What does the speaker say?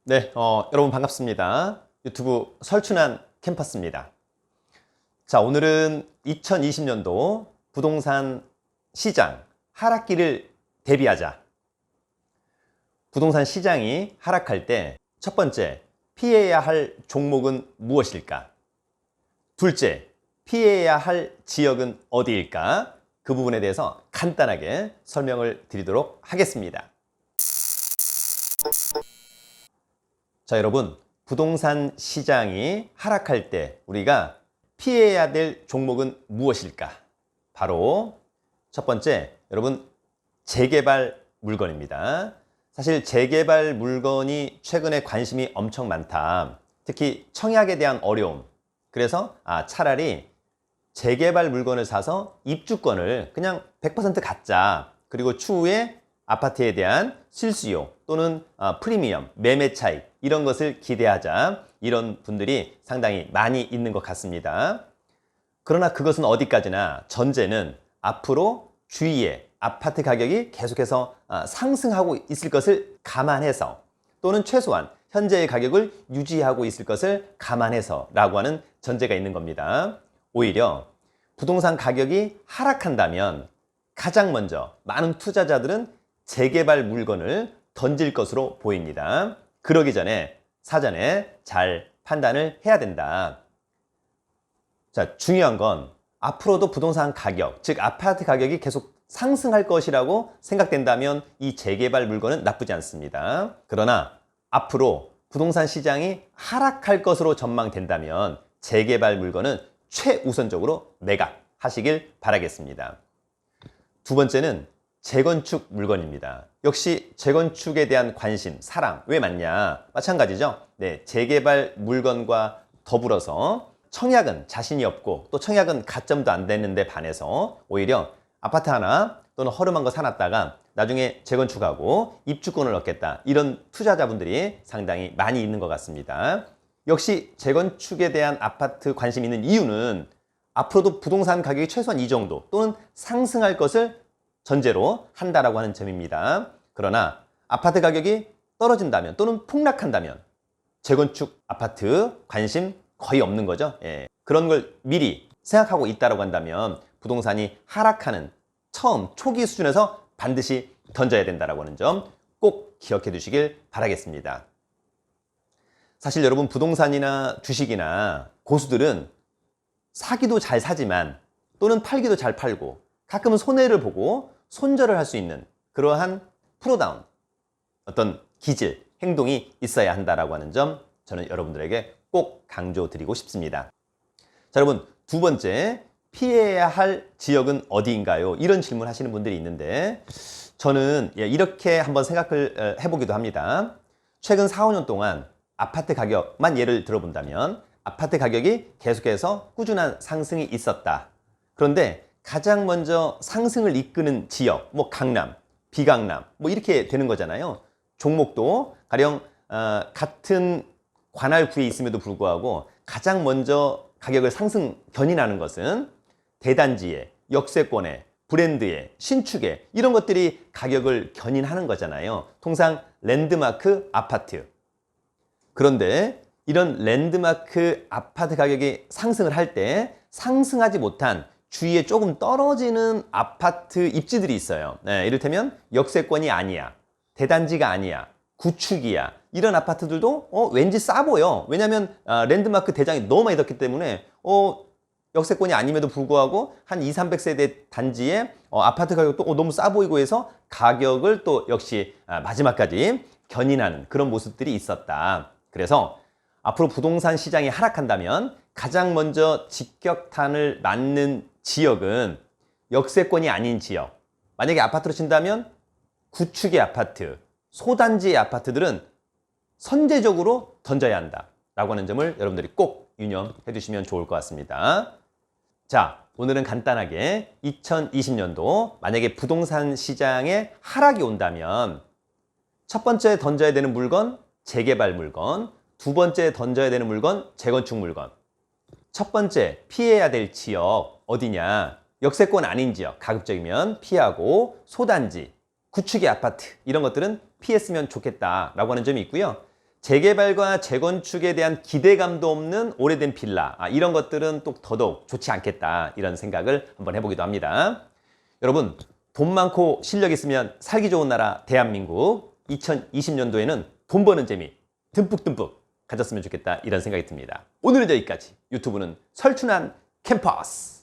네, 여러분 반갑습니다. 유튜브 설춘한 캠퍼스입니다. 자, 오늘은 2020년도 부동산 시장 하락기를 대비하자. 부동산 시장이 하락할 때 첫 번째, 피해야 할 종목은 무엇일까? 둘째, 피해야 할 지역은 어디일까? 그 부분에 대해서 간단하게 설명을 드리도록 하겠습니다. 자, 여러분, 부동산 시장이 하락할 때 우리가 피해야 될 종목은 무엇일까? 바로 첫 번째, 여러분, 재개발 물건입니다. 사실 재개발 물건이 최근에 관심이 엄청 많다. 특히 청약에 대한 어려움. 그래서 차라리 재개발 물건을 사서 입주권을 그냥 100% 갖자. 그리고 추후에 아파트에 대한 실수요 또는 프리미엄, 매매 차익 이런 것을 기대하자. 이런 분들이 상당히 많이 있는 것 같습니다. 그러나 그것은 어디까지나 전제는 앞으로 주위에 아파트 가격이 계속해서 상승하고 있을 것을 감안해서 또는 최소한 현재의 가격을 유지하고 있을 것을 감안해서 라고 하는 전제가 있는 겁니다. 오히려 부동산 가격이 하락한다면 가장 먼저 많은 투자자들은 재개발 물건을 던질 것으로 보입니다. 그러기 전에 사전에 잘 판단을 해야 된다. 자, 중요한 건 앞으로도 부동산 가격, 즉 아파트 가격이 계속 상승할 것이라고 생각된다면 이 재개발 물건은 나쁘지 않습니다. 그러나 앞으로 부동산 시장이 하락할 것으로 전망된다면 재개발 물건은 최우선적으로 매각하시길 바라겠습니다. 두 번째는 재건축 물건입니다. 역시 재건축에 대한 관심, 사랑 왜 많냐? 마찬가지죠. 네, 재개발 물건과 더불어서 청약은 자신이 없고 또 청약은 가점도 안 되는데 반해서 오히려 아파트 하나 또는 허름한 거 사놨다가 나중에 재건축하고 입주권을 얻겠다. 이런 투자자분들이 상당히 많이 있는 것 같습니다. 역시 재건축에 대한 아파트 관심이 있는 이유는 앞으로도 부동산 가격이 최소한 이 정도 또는 상승할 것을 전제로 한다라고 하는 점입니다. 그러나 아파트 가격이 떨어진다면 또는 폭락한다면 재건축 아파트 관심 거의 없는 거죠. 예. 그런 걸 미리 생각하고 있다라고 한다면 부동산이 하락하는 처음 초기 수준에서 반드시 던져야 된다라고 하는 점 꼭 기억해 두시길 바라겠습니다. 사실 여러분 부동산이나 주식이나 고수들은 사기도 잘 사지만 또는 팔기도 잘 팔고 가끔은 손해를 보고 손절을 할 수 있는 그러한 프로다운 어떤 기질, 행동이 있어야 한다라고 하는 점 저는 여러분들에게 꼭 강조드리고 싶습니다. 자, 여러분 두 번째, 피해야 할 지역은 어디인가요? 이런 질문 하시는 분들이 있는데 저는 이렇게 한번 생각을 해보기도 합니다. 최근 4, 5년 동안 아파트 가격만 예를 들어본다면 아파트 가격이 계속해서 꾸준한 상승이 있었다. 그런데 가장 먼저 상승을 이끄는 지역, 뭐 강남, 비강남 뭐 이렇게 되는 거잖아요. 종목도 가령 같은 관할구에 있음에도 불구하고 가장 먼저 가격을 상승 견인하는 것은 대단지에, 역세권에, 브랜드에, 신축에 이런 것들이 가격을 견인하는 거잖아요. 통상 랜드마크 아파트. 그런데 이런 랜드마크 아파트 가격이 상승을 할 때 상승하지 못한 주위에 조금 떨어지는 아파트 입지들이 있어요. 네, 이를테면 역세권이 아니야, 대단지가 아니야, 구축이야. 이런 아파트들도 왠지 싸 보여. 왜냐하면 랜드마크 대장이 너무 많이 떴기 때문에 역세권이 아님에도 불구하고 한 2, 300세대 단지에 아파트 가격도 너무 싸 보이고 해서 가격을 또 역시 마지막까지 견인하는 그런 모습들이 있었다. 그래서 앞으로 부동산 시장이 하락한다면 가장 먼저 직격탄을 맞는 지역은 역세권이 아닌 지역. 만약에 아파트로 친다면 구축의 아파트, 소단지의 아파트들은 선제적으로 던져야 한다라고 하는 점을 여러분들이 꼭 유념해 두시면 좋을 것 같습니다. 자, 오늘은 간단하게 2020년도 만약에 부동산 시장에 하락이 온다면 첫 번째 던져야 되는 물건, 재개발 물건. 두 번째 던져야 되는 물건, 재건축 물건. 첫 번째 피해야 될 지역 어디냐? 역세권 아닌 지역, 가급적이면 피하고 소단지, 구축의 아파트 이런 것들은 피했으면 좋겠다라고 하는 점이 있고요. 재개발과 재건축에 대한 기대감도 없는 오래된 빌라, 이런 것들은 또 더더욱 좋지 않겠다, 이런 생각을 한번 해보기도 합니다. 여러분, 돈 많고 실력 있으면 살기 좋은 나라 대한민국, 2020년도에는 돈 버는 재미 듬뿍듬뿍 가졌으면 좋겠다, 이런 생각이 듭니다. 오늘은 여기까지. 유튜브는 설춘한 캠퍼스.